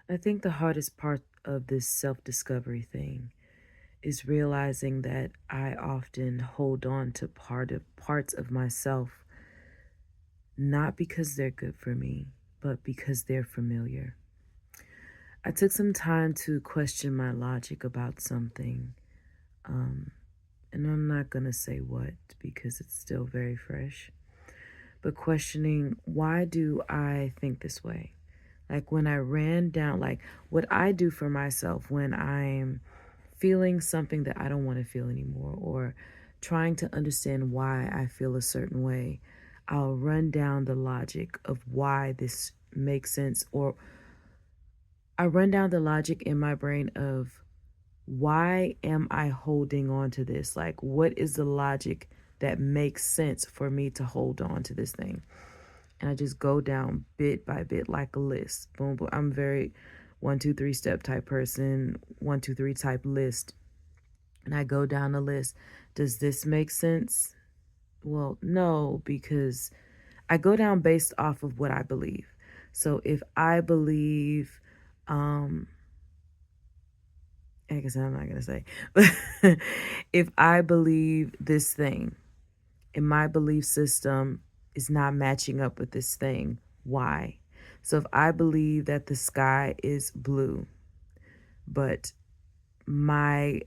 I think the hardest part of this self discovery thing is realizing that I often hold on to parts of myself not because they're good for me, but because they're familiar. I took some time to question my logic about something, um, and I'm not gonna say what because it's still very fresh. But questioning, why do I think this way? Like when I ran down, like what I do for myself when I'm feeling something that I don't want to feel anymore, or trying to understand why I feel a certain way, I'll run down the logic of why this makes sense, or I run down the logic in my brain of why am I holding on to this? Like, what is the logic that makes sense for me to hold on to this thing? And I just go down bit by bit like a list. Boom, boom. I'm very 1, 2, 3 step type person, 1, 2, 3 type list. And I go down the list. Does this make sense? Well, no, because I go down based off of what I believe. So if I believe, um, I guess I'm not gonna say, but if I believe this thing and my belief system is not matching up with this thing, why? So if I believe that the sky is blue, but my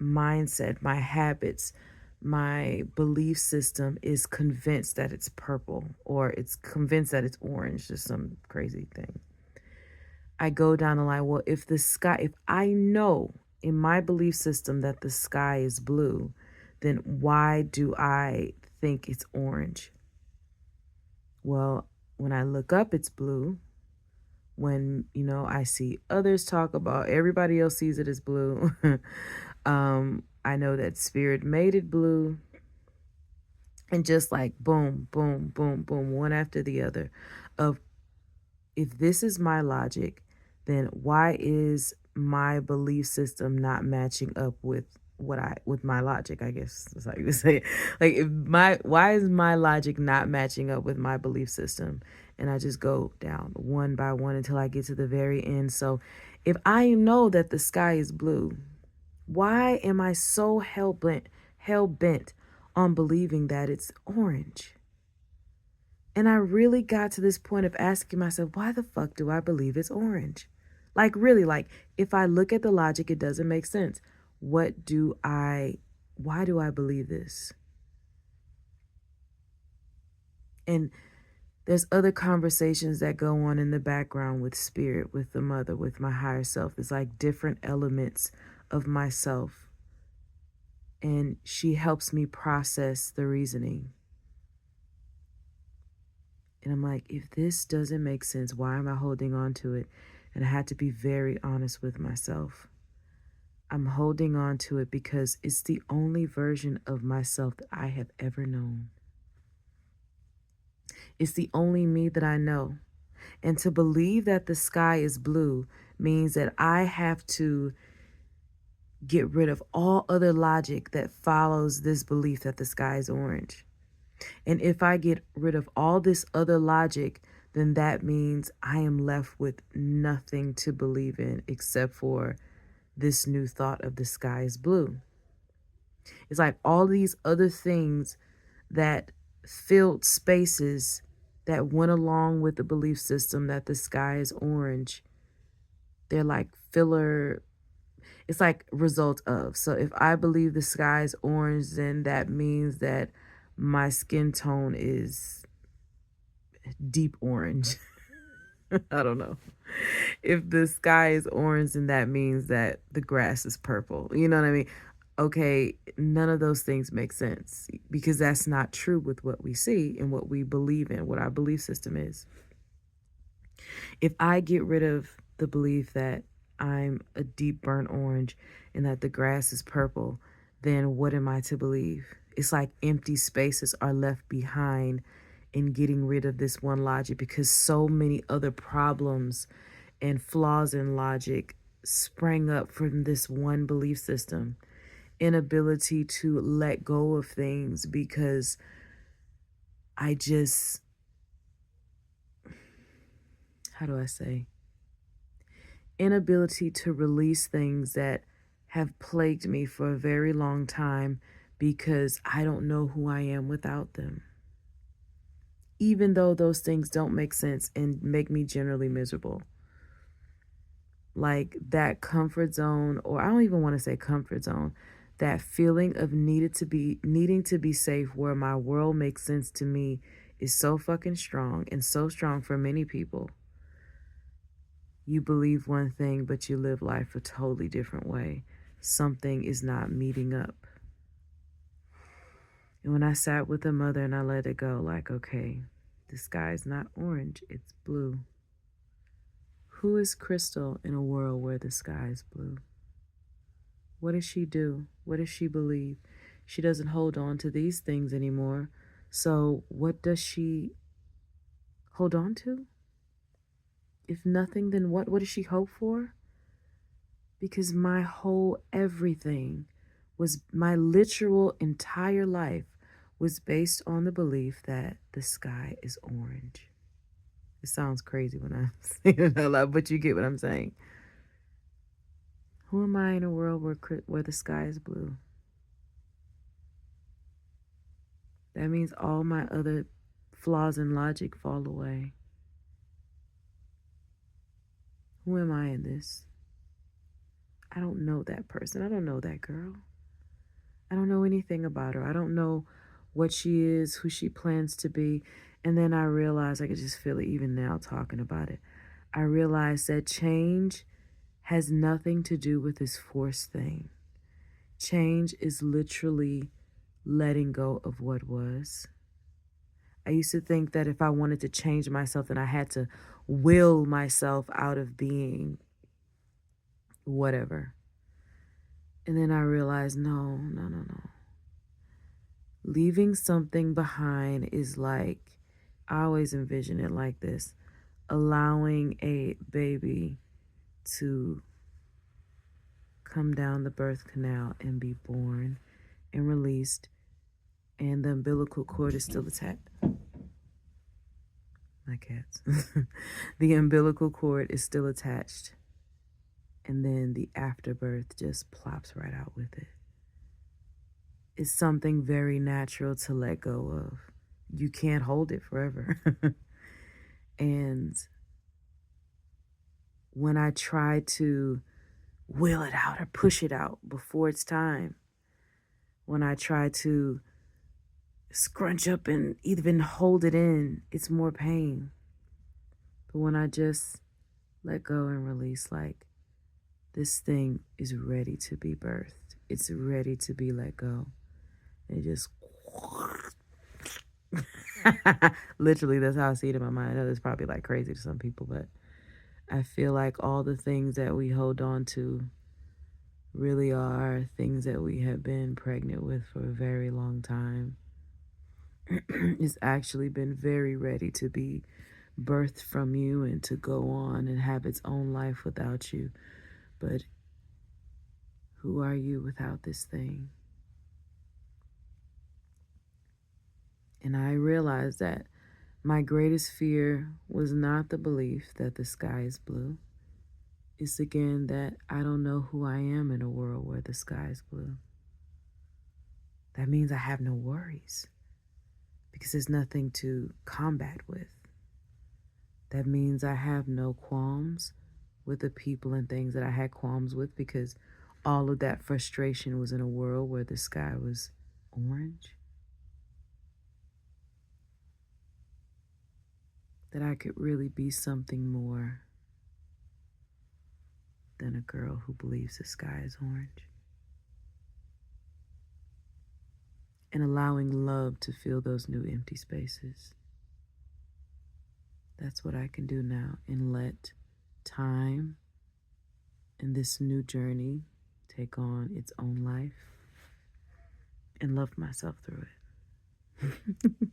mindset, my habits, my belief system is convinced that it's purple or it's convinced that it's orange, just some crazy thing. I go down the line, well, if I know in my belief system that the sky is blue, then why do I think it's orange? Well, when I look up, it's blue. When, I see others talk about everybody else sees it as blue. I know that spirit made it blue. And just like boom, boom, boom, boom, one after the other of if this is my logic, then why is my belief system not matching up with my logic? I guess that's how you would say it. Like if my why is my logic not matching up with my belief system? And I just go down one by one until I get to the very end. So if I know that the sky is blue, why am I so hell bent on believing that it's orange? And I really got to this point of asking myself, why the fuck do I believe it's orange? Like, really, like, if I look at the logic, it doesn't make sense. Why do I believe this? And there's other conversations that go on in the background with spirit, with the mother, with my higher self. It's like different elements of myself. And she helps me process the reasoning. And I'm like, if this doesn't make sense, why am I holding on to it? And I had to be very honest with myself. I'm holding on to it because it's the only version of myself that I have ever known. It's the only me that I know. And to believe that the sky is blue means that I have to get rid of all other logic that follows this belief that the sky is orange. And if I get rid of all this other logic, then that means I am left with nothing to believe in except for this new thought of the sky is blue. It's like all these other things that filled spaces that went along with the belief system that the sky is orange. They're like filler, it's like result of. So if I believe the sky is orange, then that means that my skin tone is deep orange. I don't know. If the sky is orange, then that means that the grass is purple. You know what I mean? Okay, none of those things make sense because that's not true with what we see and what we believe in, what our belief system is. If I get rid of the belief that I'm a deep burnt orange and that the grass is purple, then what am I to believe? It's like empty spaces are left behind in getting rid of this one logic because so many other problems and flaws in logic sprang up from this one belief system. Inability to let go of things because I just, how do I say? inability to release things that have plagued me for a very long time because I don't know who I am without them. Even though those things don't make sense and make me generally miserable. Like that comfort zone, or I don't even want to say comfort zone, that feeling of needing to be safe where my world makes sense to me is so fucking strong, and so strong for many people. You believe one thing, but you live life a totally different way. Something is not meeting up. And when I sat with the mother and I let it go, like, okay, the sky is not orange, it's blue. Who is Crystal in a world where the sky is blue? What does she do? What does she believe? She doesn't hold on to these things anymore. So what does she hold on to? If nothing, then what? What does she hope for? Because my whole everything was, my literal entire life was based on the belief that the sky is orange. It sounds crazy when I say it out loud, but you get what I'm saying. Who am I in a world where the sky is blue? That means all my other flaws in logic fall away. Who am I in this? I don't know that person. I don't know that girl. I don't know anything about her. I don't know what she is, who she plans to be. And then I realized, I could just feel it even now talking about it. I realized that change has nothing to do with this force thing. Change is literally letting go of what was. I used to think that if I wanted to change myself, then I had to will myself out of being whatever. And then I realized, no. Leaving something behind is like, I always envision it like this: allowing a baby to come down the birth canal and be born and released, and the umbilical cord is still attached. My cats. The umbilical cord is still attached, and then the afterbirth just plops right out with it. It's something very natural to let go of. You can't hold it forever. And when I try to will it out or push it out before it's time, when I try to scrunch up and even hold it in, it's more pain. But when I just let go and release, like, this thing is ready to be birthed, it's ready to be let go. And it just literally, that's how I see it in my mind. I know it's probably like crazy to some people, but I feel like all the things that we hold on to really are things that we have been pregnant with for a very long time. It's actually been very ready to be birthed from you and to go on and have its own life without you. But who are you without this thing? And I realized that my greatest fear was not the belief that the sky is blue. It's again that I don't know who I am in a world where the sky is blue. That means I have no worries because there's nothing to combat with. That means I have no qualms with the people and things that I had qualms with, because all of that frustration was in a world where the sky was orange. That I could really be something more than a girl who believes the sky is orange. And allowing love to fill those new empty spaces. That's what I can do now, and let time and this new journey take on its own life and love myself through it.